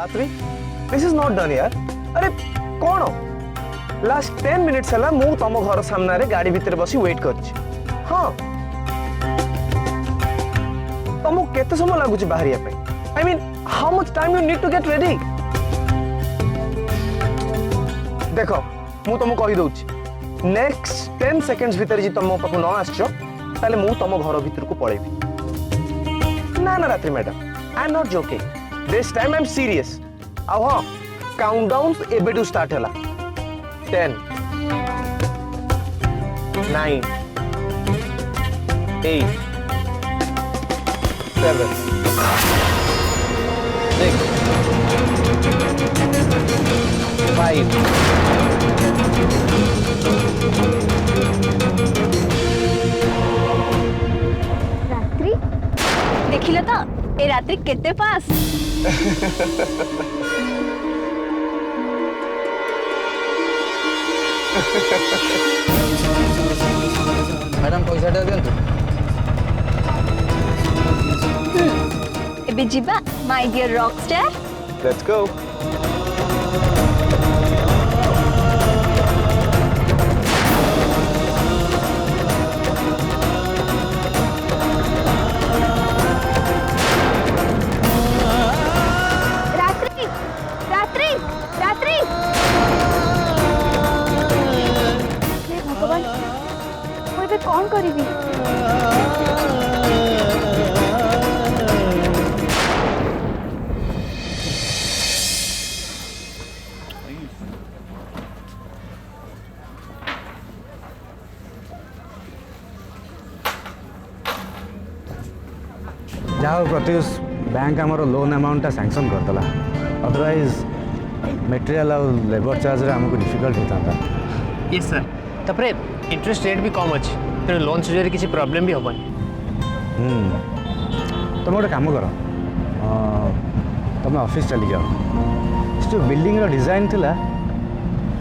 रात्रि this is not done यार। अरे कौन लास्ट 10 मिनिट्स है मु तुम घर सामने रे गाड़ी भितर बसी वेट कर। हाँ तुमको केते समय लगुच बाहरिया पे? I mean how much time you need to get ready? देखो मु तुमको कहि दउची नेक्स्ट 10 सेकंड्स भीतर जी तुम पाखु न आछो ताले मु तुम घर भीतर को पळेबी। ना ना Ratri madam I am not joking this time I am serious. आ हां काउंटडाउन एबे टू स्टार्ट हला 10 9 8 7 6 5 रात्रि देखिल तो ए रात्रि केते पास। मैडम पैसा दिंतु एबे जिबा my dear rock star. Let's go. रात्रि रात्रि रात्रि हे भगवान मैं बे कौन करिवी? जाओ प्रत्युष बैंक आमर लोन अमाउंट सैंक्शन करदेला अदरवाइज मटेरियल और लेबर चार्ज आमको डिफिकल्ट होता था। यस सर तापर इंटरेस्ट रेट भी कम अच्छे तेणु लोन सुझाव किसी प्रॉब्लम भी हेनी। तुम गोटे काम कर तुम ऑफिस चली जाओ जो बिल्डिंग रो डिजाइन थिला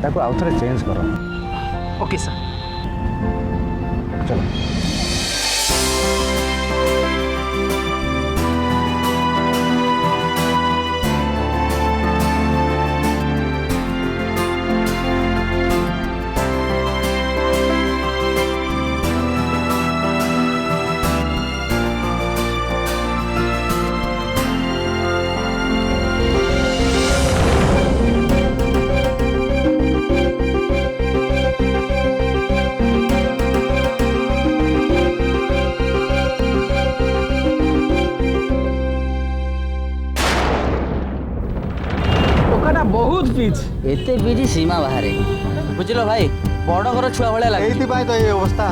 ताको आउ थरे चेंज करो। Okay sir. चलो बहुत पिच एते पिच सीमा बाहर बुझल भाई बड़ घर छुआ भाया लगे तो ये अवस्था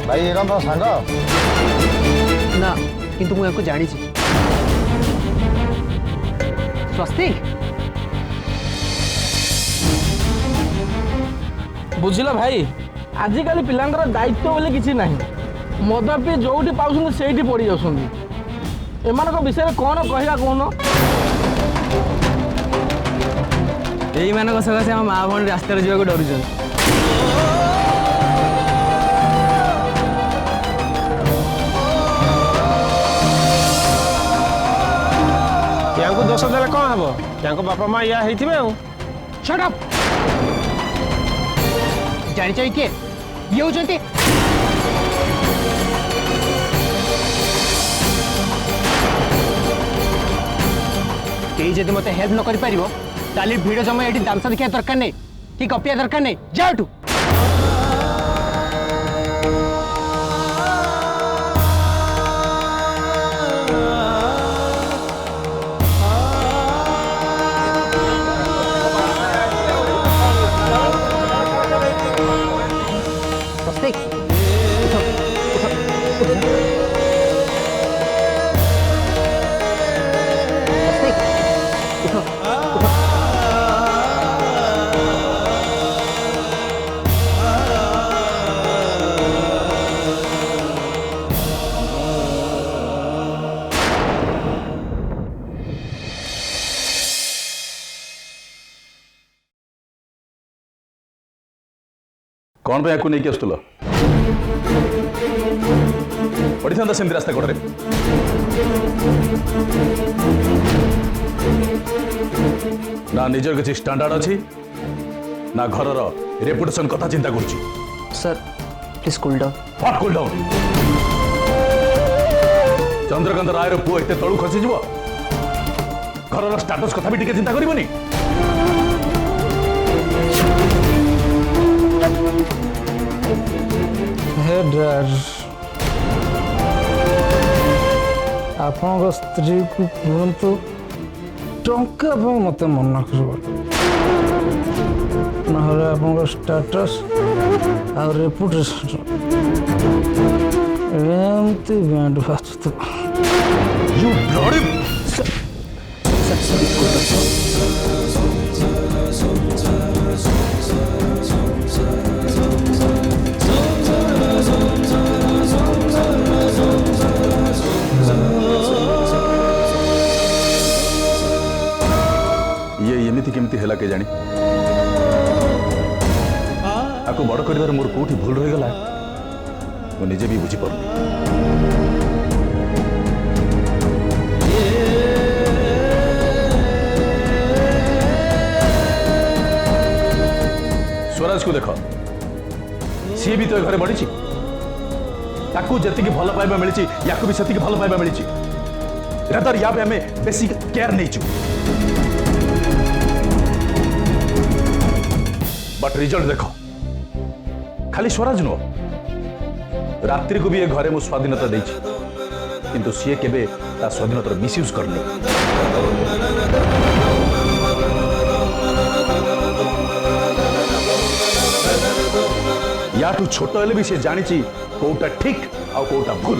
भाई ये तो सांग ना किंतु मुझे जानी स्वस्तिक बुझल भाई आजिकल पिलांकर दायित्व बोले किसी ना मद पी जो पाँच से पड़ जाम विषय कौन कहवा कौन यही सकाशे आम माँ भौणी रास्तार जावाक डरुन। या दोष देले कौन हम या बापा माँ या शट अप जानी चाहिए किए ये होचंती कई जदि मते हेल्प न करि परिबो ताली भिडियो समय एठी दामसा देखिया दरकार नहीं कि कपिया दरकार नहीं जाओ तू। कौन पे नहीं कि आसुल पड़ी था सेमती रास्ता कड़े ना निजर किसी स्टैंडर्ड अच्छी ना घर रेपुटेशन कथा चिंता कर sir please cool down. What cool down? Chandrakant रायर पुओ एत तलू खसी जीव घर स्टाटस कथा भी टिके चिंता करबनी। हेडर आपन स्त्री को कहतु टंका मत मना कर ना आप स्टेटस आ रेपुटेशन एमती बैंड बाजु You bloody ये एमती केमती है के जानी आपको बड़ कर मोर कौटी भूल रही गला मु निजे भी बुझी पार स्वराज को देख सी भी तो घर बढ़ी जी भल पाइबा मिली या भी से भल पाइबा मिली रादर या आम बेसी केयर नहीं बट रिजल्ट देख खाली स्वराज नुह रात्रि को भी ये घरे मु स्वाधीनता देछि किंतु सी केबे ता स्वाधीनतार मिसयूज करनी। याठू छोट हेले भी से जानी कोटा ठीक आ कोटा भूल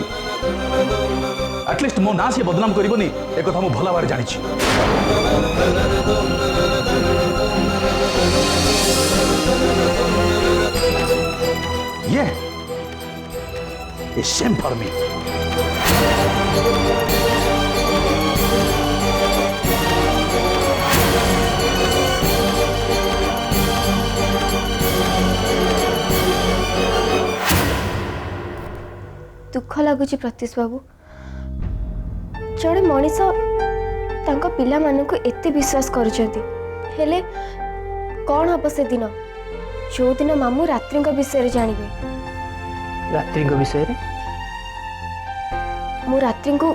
एटलिस्ट मो ना से बदनाम करबनी एक कथा मु भला बार जानी ये is shame for me. दुख लगुच प्रत्युष बाबू जड़े मनीष पिला मानक एते विश्वास करुछंती हेले कौन हम से दिन जो दिन मामू रात्रि विषय जानवे रात्रि विषय मु रात्रि को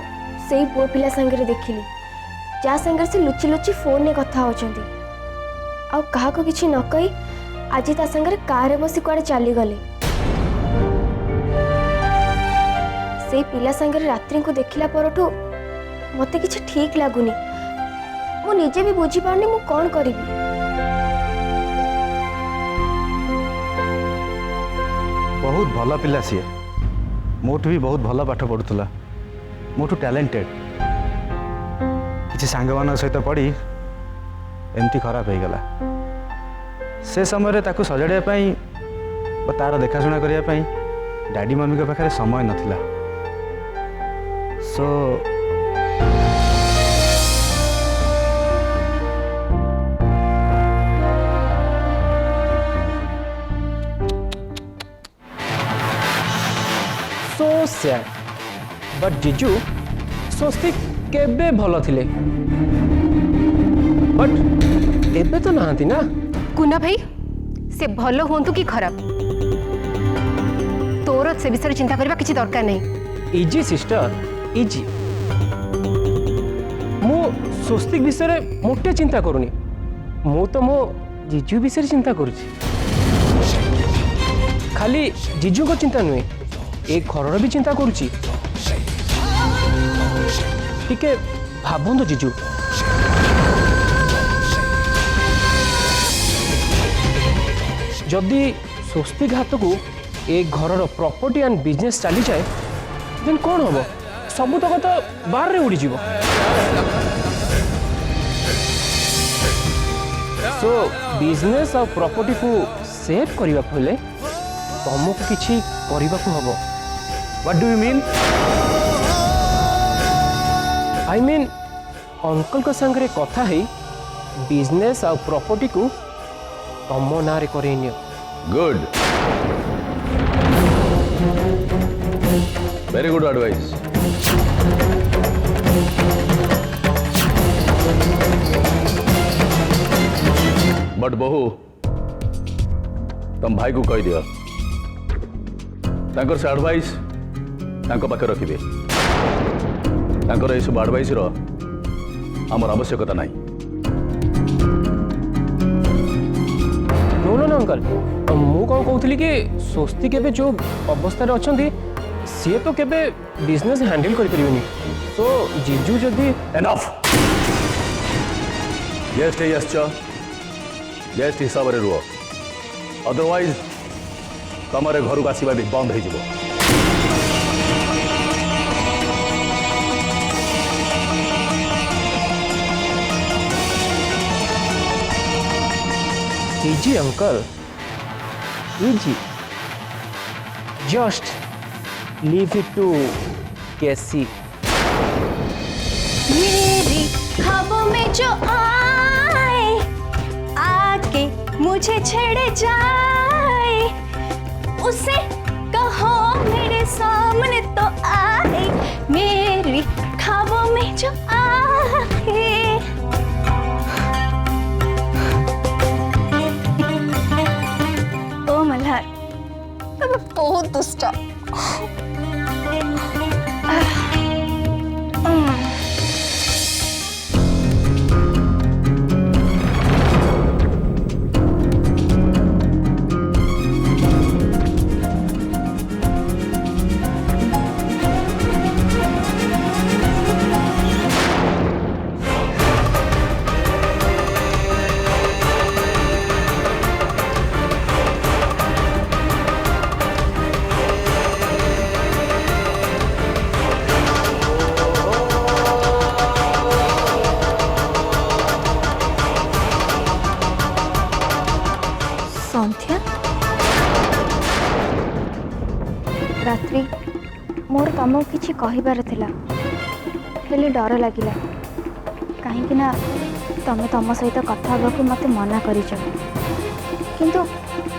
से पुओ पिला संगे देखिली जा संगे से लुचि लुचि फोन में कथा होचंती आ कहा को किछि न कही आज ता संगे कार बसी कुआडे चली गले से पिला संगे रात्रि को देखिला परठू मते किछि ठीक लागुनी मु निजे भी बुझी पारनी मु कोन करिबी। बहुत भल पिला सी मोठू भी बहुत भल पाठ पढ़ुला मोठू टैलेंटेड किसी सांग मान सहित पढ़ी एमती खराब हो गला से समय ताकू सजाड़ापी तार देखाशुना करने डैडी मम्मी के पाखे समय नथिला सो सैड बट जीजू स्वस्तिक केबे भल थिले बट एबे तो नहांती ना कुना भाई से भल होंतु कि खराब तोर से विषय चिंता करबा किछि दरकार नहीं। इजी सिस्टर इजी मु स्वस्तिक विषय मोटे चिंता करूनी मु तो मो जीजू विषय चिंता करूची खाली जीजू को चिंता नुहे एक घर भी चिंता करुची टिके भाबंतु जीजू जदि स्वस्तिक हाथ को एक घर प्रॉपर्टी एंड बिजनेस चली जाए देन कौन हम सब तक तो बाहर रे उड़ी जीवो सो बिजनेस और प्रॉपर्टी को सेव करने हेले तुमको किसी करने हम what do you mean? I mean uncle को संगे कथा है बिजनेस और प्रॉपर्टी को तुम ना करेनि good, very good advice. But बहु तुम भाई को कह दियो तांकर से एडवाइस तांको पाखे रखिबे। तांकर ए सब एडवाइस रो हमर आवश्यकता नहीं। नो नो नो अंकल मु कौन कहूली कि स्वस्ति केबे जो अवस्था अच्छी सी तो केबे बिजनेस हैंडल करें तो जीजू जदि एनफ गेस्ट गेस्ट हिसाब से रुह, अदरवाइज तुम घर को आसवा भी बंद हो। Easy uncle easy, just leave it to कैसी। मेरी ख्वाबों में जो आए आके मुझे छेड़ जाए, उसे कहो मेरे सामने तो आए, मेरी ख्वाबों में जो आए। ओ मल्हार तब बहुत दुष्ट। संध्या रात्रि मोर तुमको किसी कहबार थिला हेले डर लगिला कहीं ना तमे तुम सहित कथा होगा मत मना कर किंतु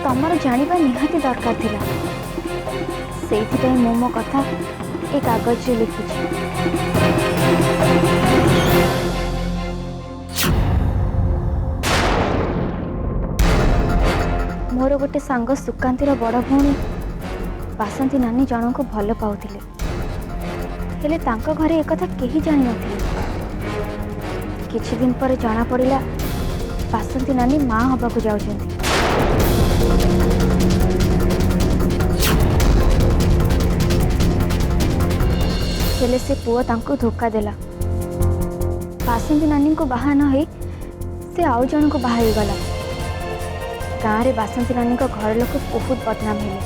तुमर जानिबा निहाती दरकार थिला से मो कथा ए कागज लिखी। मोर गोटे सांग सुकांतीर बड़ भौणी बासंती नानी जन को भल पाउथिले हेले तांको घरे एक कथा केही जानि नथिले। किछि दिन पर जाना पड़िला बासंती नानी मां हबा को जाउछन्ती। हेले से पुआ तांको धोखा देला। बासंती नानी को बाहा न होई से आउ जन को बाहा गला। गाँव में बासंती नानी को घर लोक बहुत बदनाम हेले।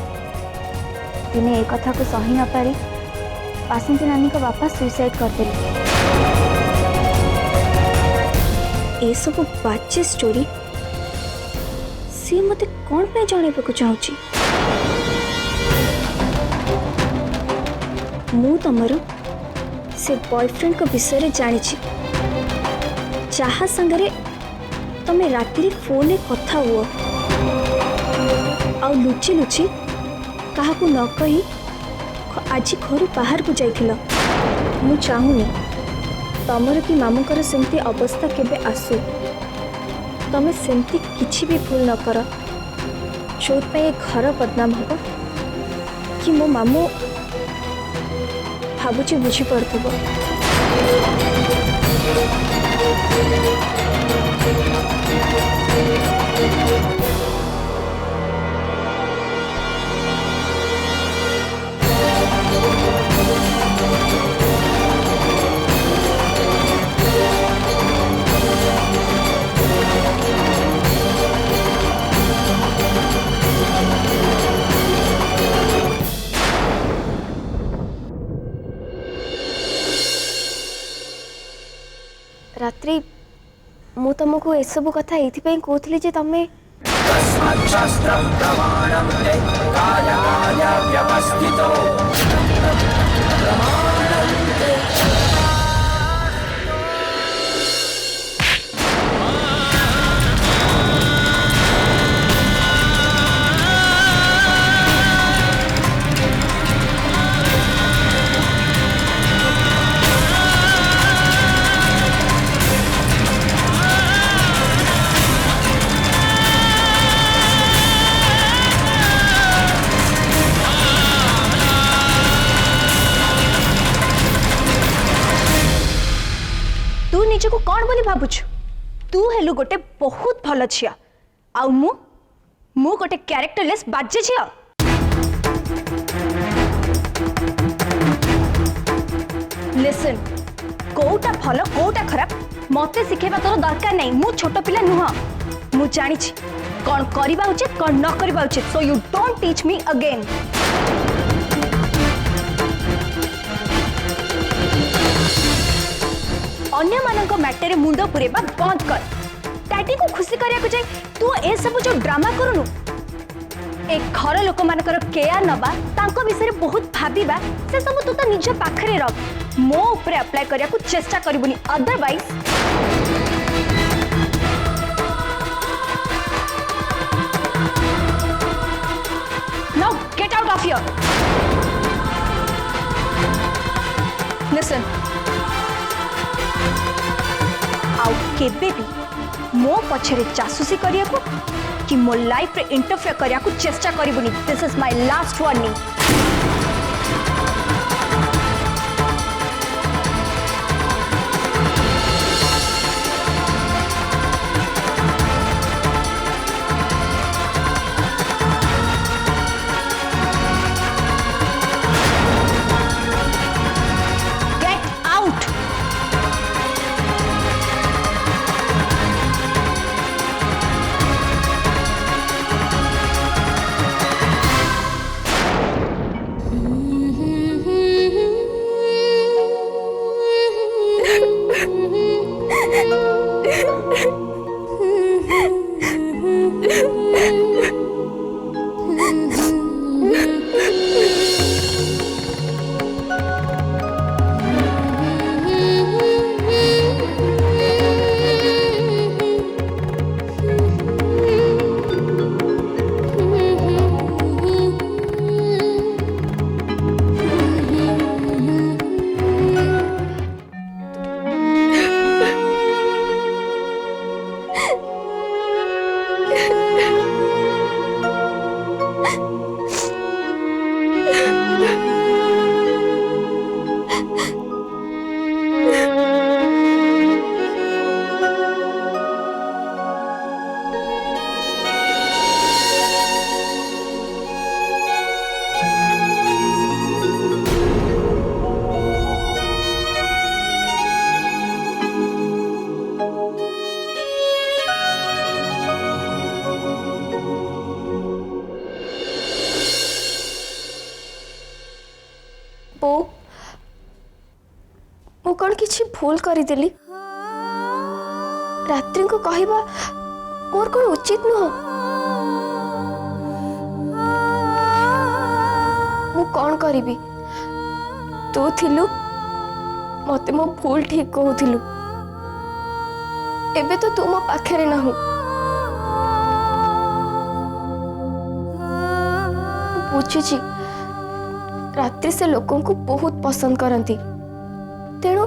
दिने एक कथा को सही न पारी बासंती नानी को बापा सुइसाइड करते। ये सब बाचे स्टोरी सी मते कौन पे जाने को चाहूची। मु तमरो से बॉयफ्रेंड को विषय जानी जहा संगरे तमे रात्रि फोन कथा हुआ आ लुचि लुचि कहा न कही आज घर बाहर को जाइथिल। मु चाहूनी तमर कि मामुकर सेमती अवस्था केबे आसु। तमे सेमती किछि भी भूल न कर जो घर बदनाम हो कि मो मामू भावुची बुझी पड़थबो। रात्रि ମୁଁ ତମକୁ ଏସବୁ କଥା ଏଇଥିପାଇଁ କହୁଥିଲି ଯେ ତମେ तू निजको कौन बोली भावुछु तू हेलु गोटे बहुत भल झिया आउ मु गोटे क्यारेक्टरलेस बाजे झिया लिसन कोउटा भल कोउटा खराब मते शिखेबा तोर दरकार नहीं मु छोट पिला नुह मु जानि छी कौन करबा उचित कौन न करबा उचित so you don't teach me again अन्य मानक मैटर मुंड पुरेबा बंद कर डैडी को खुशी करिया जाए तू ए सब जो ड्रामा करूनु ए घर लोक मानकर केयर नबा तांको विषय बहुत भाबीबा से सब तू तो निज पाखरे रख मो ऊपर अप्लाई करिया को चेष्टा करबुनी otherwise now get out of here listen आउ केबे भी मो पछरे जासूसी करिया को कि मो लाइफ रे इंटरफेयर करिया को चेष्टा करिबुनी this is my last warning get out बोऊ मु कौन किसी भूल करदेली रात्रि को कहवा मोर कौन उचित नुह मु कौन करिबी तू थिलु मते मो भूल ठीक कहूथिलु एबे तो तू मो पाखरे नहु बुझुची रात्रि से लोकों को बहुत पसंद करती तेणु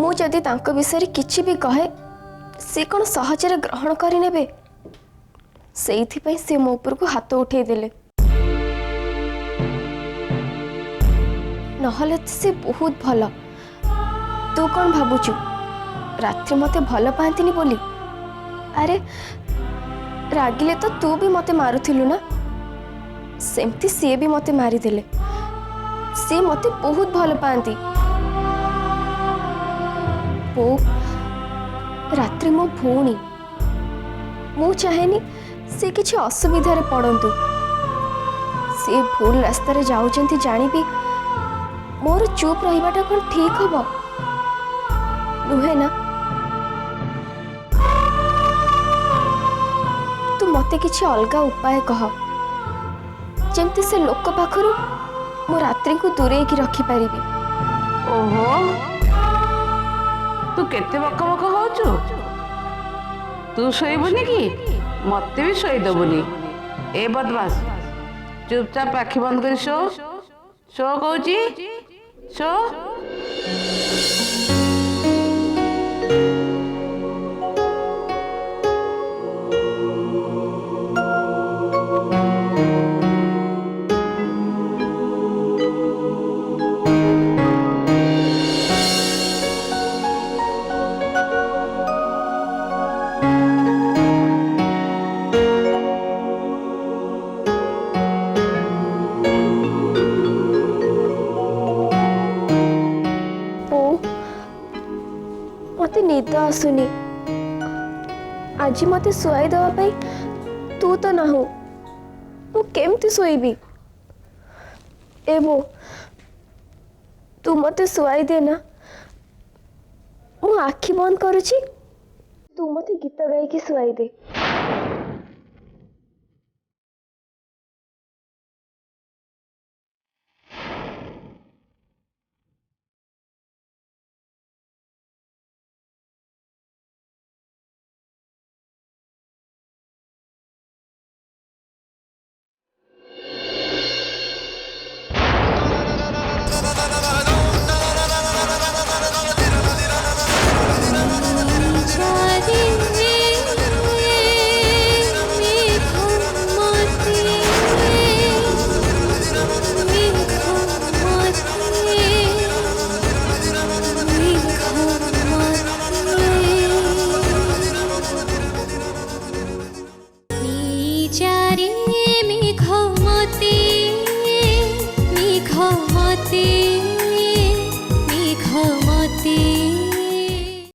मु जदि तांको विषय किछि भी कहे से कौन सहजरे ग्रहण करें से मो उपर को हाथ उठे देले नहले से बहुत भल तू कौन भावुचु रात्रि मते भल पांतिनी बोली अरे रागिले तो तू भी मते मारुथिलु ना सेमती सी भी मते मारिदेले सी मते बहुत भल पाती ओ रात्रि मो भौणी मु चाहेनी से किछि असुविधा रे पड़ंतु से भूल रास्ता रे जाउचंती जानी भी मोर चुप रहिबाटा कोन ठीक हबो नुहे ना मते किछि अलगा उपाय कह जेमती से लोक पाखरु मो रात्रि को दूरे की रखी पारिबी। ओहो तू केते बक बक होचु तू शोइबुनी कि मते भी शोई दबुनी। ए बदमाश चुपचाप आखि बंद कर शो शो कहूची शो। मते निद आसुनी आज मते सुआई दवा पाई तू तो ना हो मु केमती सोईबी। ए बो तू मते सुआई दे ना मु आखि बंद करूची तू मते गीत गाई की सुआई दे।